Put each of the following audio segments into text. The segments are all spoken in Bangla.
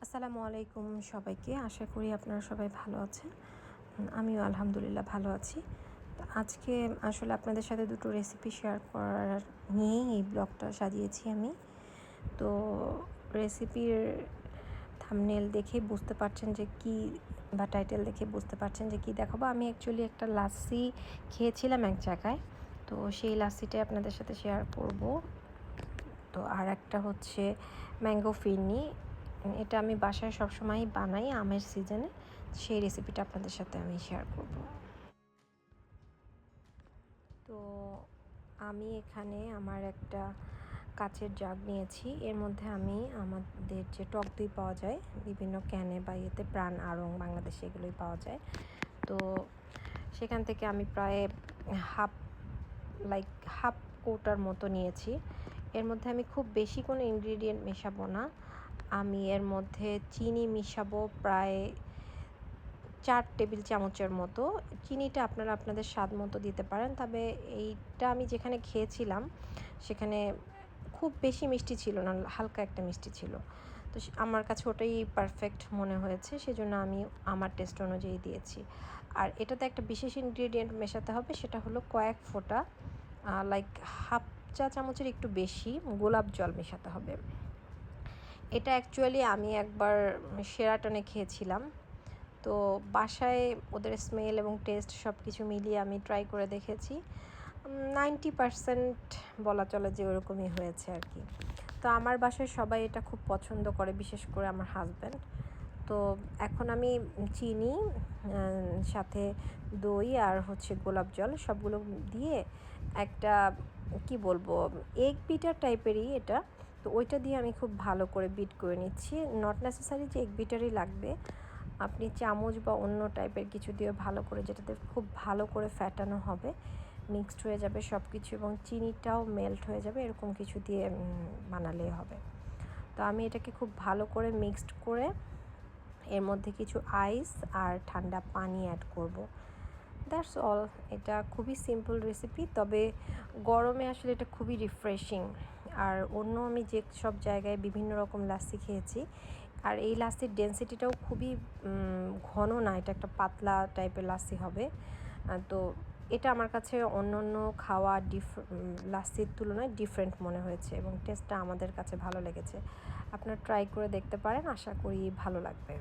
আসসালামু আলাইকুম সবাইকে। আশা করি আপনারা সবাই ভালো আছেন। আমিও আলহামদুলিল্লাহ ভালো আছি। তো আজকে আসলে আপনাদের সাথে দুটো রেসিপি শেয়ার করার নিয়েই এই ব্লগটা সাজিয়েছি আমি। তো রেসিপির থাম্বনেল দেখেই বুঝতে পারছেন যে কী, বা টাইটেল দেখে বুঝতে পারছেন যে কী দেখাবো। আমি অ্যাকচুয়ালি একটা লাচ্ছি খেয়েছিলাম এক জায়গায়, তো সেই লাচ্ছিটাই আপনাদের সাথে শেয়ার করব। তো আর একটা হচ্ছে ম্যাঙ্গো ফিরনি, এটা আমি বাসায় সবসময়ই বানাই আমের সিজনে। সেই রেসিপিটা আপনাদের সাথে আমি শেয়ার করব। তো আমি এখানে আমার একটা কাচের জাগ নিয়েছি। এর মধ্যে আমি আমাদের যে টক দই পাওয়া যায় বিভিন্ন ক্যানে বা ইয়েতে, প্রাণ আড়ং বাংলাদেশে এগুলোই পাওয়া যায়। তো সেখান থেকে আমি প্রায় হাফ হাফ কৌটার মতো নিয়েছি। এর মধ্যে আমি খুব বেশি কোনো ইনগ্রিডিয়েন্ট মেশাবো না। আমি এর মধ্যে চিনি মিশাবো প্রায় 4 টেবিল চামচের মতো। চিনিটা আপনারা আপনাদের স্বাদ মতো দিতে পারেন। তবে এইটা আমি যেখানে খেয়েছিলাম সেখানে খুব বেশি মিষ্টি ছিল না, হালকা একটা মিষ্টি ছিল। তো আমার কাছে ওটাই পারফেক্ট মনে হয়েছে, সেজন্য আমি আমার টেস্ট অনুযায়ী দিয়েছি। আর এটাতে একটা বিশেষ ইনগ্রিডিয়েন্ট মেশাতে হবে, সেটা হলো কয়েক ফোঁটা হাফ চা চামচের একটু বেশি গোলাপ জল মেশাতে হবে। এটা অ্যাকচুয়ালি আমি একবার শেরাটনে খেয়েছিলাম। তো বাসায় ওদের স্মেল এবং টেস্ট সব কিছু মিলিয়ে আমি ট্রাই করে দেখেছি। 90% বলা চলে যে ওরকমই হয়েছে আর কি। তো আমার বাসায় সবাই এটা খুব পছন্দ করে, বিশেষ করে আমার হাজব্যান্ড। তো এখন আমি চিনি, সাথে দই আর হচ্ছে গোলাপ জল সবগুলো দিয়ে একটা, কি বলবো, এগ বিটার টাইপেরই এটা। তো ওইটা দিয়ে আমি খুব ভালো করে বিট করে নিচ্ছি। নট নেসেসারি যে এগ বিটারই লাগবে, আপনি চামচ বা অন্য টাইপের কিছু দিয়ে ভালো করে, যেটাতে খুব ভালো করে ফ্যাটানো হবে, মিক্সড হয়ে যাবে সব কিছু এবং চিনিটাও মেল্ট হয়ে যাবে, এরকম কিছু দিয়ে বানালেই হবে। তো আমি এটাকে খুব ভালো করে মিক্সড করে এর মধ্যে কিছু আইস আর ঠান্ডা পানি অ্যাড করব। That's all. এটা খুবই সিম্পল রেসিপি, তবে গরমে আসলে এটা খুবই রিফ্রেশিং। আর অন্য আমি যে সব জায়গায় বিভিন্ন রকম লাচ্ছি খেয়েছি, আর এই লাচ্ছির ডেন্সিটিটাও খুবই ঘন না, এটা একটা পাতলা টাইপের লাচ্ছি হবে। তো এটা আমার কাছে অন্য অন্য খাওয়া লাচ্ছির তুলনায় ডিফারেন্ট মনে হয়েছে এবং টেস্টটা আমাদের কাছে ভালো লেগেছে। আপনারা ট্রাই করে দেখতে পারেন, আশা করি ভালো লাগবে।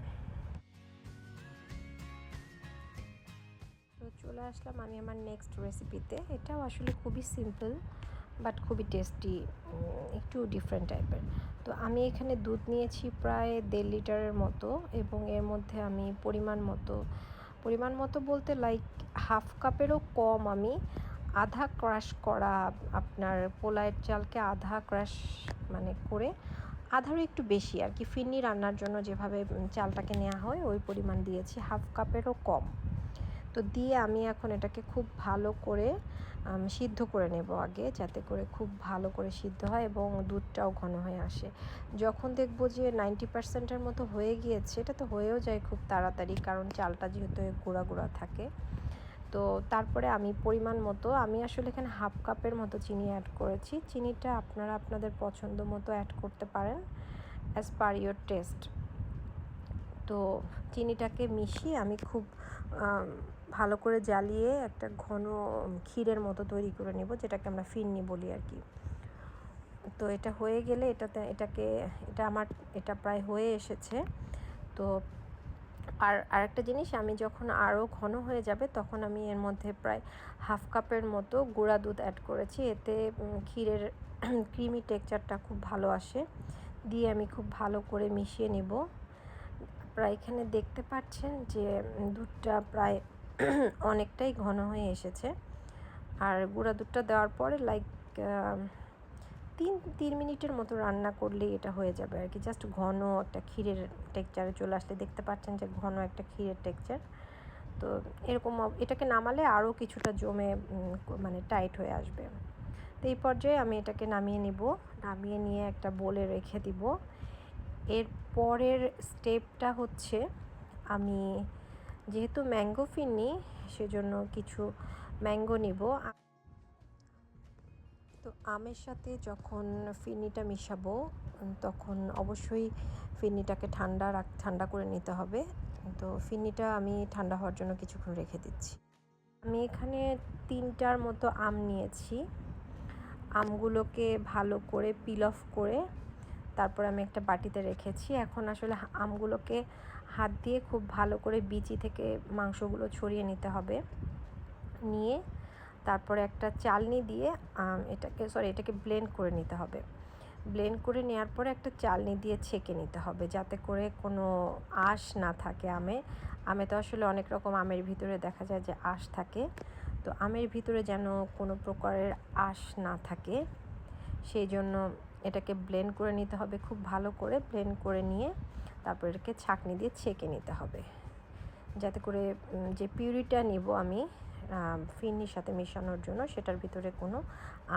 তো চলে আসলাম আমি আমার নেক্সট রেসিপিতে। এটাও আসলে খুবই সিম্পল বাট খুবই টেস্টি, একটু ডিফারেন্ট টাইপের। তো আমি এখানে দুধ নিয়েছি প্রায় 1.5 লিটারের মতো, এবং এর মধ্যে আমি পরিমাণ মতো বলতে হাফ কাপেরও কম আমি আধা ক্রাশ করা, আপনার পোলাওয়ের চালকে আধা ক্রাশ করে আধারও একটু বেশি আর কি, ফিরনি রান্নার জন্য যেভাবে চালটাকে নেওয়া হয় ওই পরিমাণ দিয়েছি, হাফ কাপেরও কম। তো দিয়ে আমি এখন এটাকে খুব ভালো করে সিদ্ধ করে নেব আগে, যাতে করে খুব ভালো করে সিদ্ধ হয় এবং দুধটাও ঘন হয়ে আসে। যখন দেখব যে 90%-এর মতো হয়ে গিয়েছে, এটা তো হয়েও যায় খুব তাড়াতাড়ি, কারণ চালটা যেহেতু গুঁড়া গুঁড়া থাকে। তো তারপরে আমি পরিমাণ মতো, আমি আসলে এখানে হাফ কাপের মতো চিনি অ্যাড করেছি। চিনিটা আপনারা আপনাদের পছন্দ মতো অ্যাড করতে পারেন, অ্যাজ পার ইয়োর টেস্ট। তো চিনিটাকে মিশিয়ে আমি খুব ভালো করে জ্বালিয়ে একটা ঘন ক্ষীরের মতো তৈরি করে নেব, যেটাকে আমরা ফিরনি বলি আর কি। তো এটা হয়ে গেলে এটা প্রায় হয়ে এসেছে। তো আরেকটা জিনিস, আমি যখন আরও ঘন হয়ে যাবে তখন আমি এর মধ্যে প্রায় হাফ কাপের মতো গুঁড়া দুধ অ্যাড করেছি। এতে ক্ষীরের ক্রিমি টেক্সচারটা খুব ভালো আসে। দিয়ে আমি খুব ভালো করে মিশিয়ে নেব। প্রায় এখানে দেখতে পাচ্ছেন যে দুধটা প্রায় অনেকটাই ঘন হয়ে এসেছে। আর গুঁড়া দুধটা দেওয়ার পরে 3 মিনিটের মতো রান্না করলেই এটা হয়ে যাবে আর কি। জাস্ট ঘন একটা ক্ষীরের টেক্সচারে চলে আসলে দেখতে পাচ্ছেন যে ঘন একটা ক্ষীরের টেক্সচার। তো এরকম এটাকে নামালে আরও কিছুটা জমে টাইট হয়ে আসবে। তো এই পর্যায়ে আমি এটাকে নামিয়ে নিয়ে একটা বোলে রেখে দিব। এর পরের স্টেপটা হচ্ছে, আমি যেহেতু ম্যাঙ্গো ফিরনি সেজন্য কিছু ম্যাঙ্গো নিব। তো আমের সাথে যখন ফিরনিটা মিশাবো তখন অবশ্যই ফিরনিটাকে ঠান্ডা করে নিতে হবে। তো ফিরনিটা আমি ঠান্ডা হওয়ার জন্য কিছুক্ষণ রেখে দিচ্ছি। আমি এখানে 3টার মতো আম নিয়েছি। আমগুলোকে ভালো করে পিল অফ করে তারপর আমি একটা বাটিতে রেখেছি। এখন আসলে আমগুলোকে হাত দিয়ে খুব ভালো করে বিচি থেকে মাংসগুলো ছড়িয়ে নিতে হবে। নিয়ে তারপরে একটা চালনি দিয়ে এটাকে ব্লেন্ড করে নিতে হবে। ব্লেন্ড করে নেওয়ার পরে একটা চালনি দিয়ে ছেঁকে নিতে হবে, যাতে করে কোনো আঁশ না থাকে আমে তো আসলে অনেক রকম আমের ভিতরে দেখা যায় যে আঁশ থাকে। তো আমের ভিতরে যেন কোনো প্রকারের আঁশ না থাকে, সেই জন্য এটাকে ব্লেন্ড করে নিতে হবে। খুব ভালো করে ব্লেন্ড করে নিয়ে তারপর এটাকে ছাঁকনি দিয়ে ছেঁকে নিতে হবে, যাতে করে যে পিউরিটা নিব আমি ফিরনির সাথে মেশানোর জন্য, সেটার ভিতরে কোনো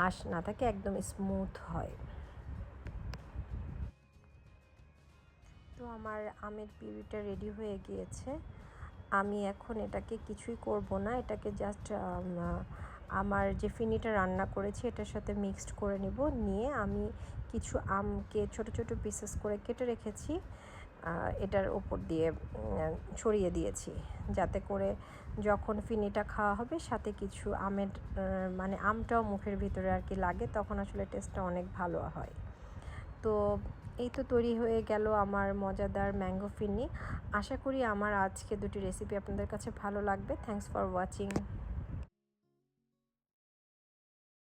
আঁশ না থাকে, একদম স্মুথ হয়। তো আমার আমের পিউরিটা রেডি হয়ে গিয়েছে। আমি এখন এটাকে কিছুই করব না, এটাকে জাস্ট আমার যে ফিরনিটা রান্না করেছি এটার সাথে মিক্সড করে নিব। নিয়ে আমি কিছু আমকে ছোট ছোট পিসেস করে কেটে রেখেছি, এটার ওপর দিয়ে ছড়িয়ে দিয়েছি, যাতে করে যখন ফিরনিটা খাওয়া হবে সাথে কিছু আমের মানে আমটাও মুখের ভিতরে আর কি লাগে, তখন আসলে টেস্টটা অনেক ভালো হয়। তো এই তো তৈরি হয়ে গেল আমার মজাদার ম্যাঙ্গো ফিরনি। আশা করি আমার আজকে দুটি রেসিপি আপনাদের কাছে ভালো লাগবে। Thanks for watching.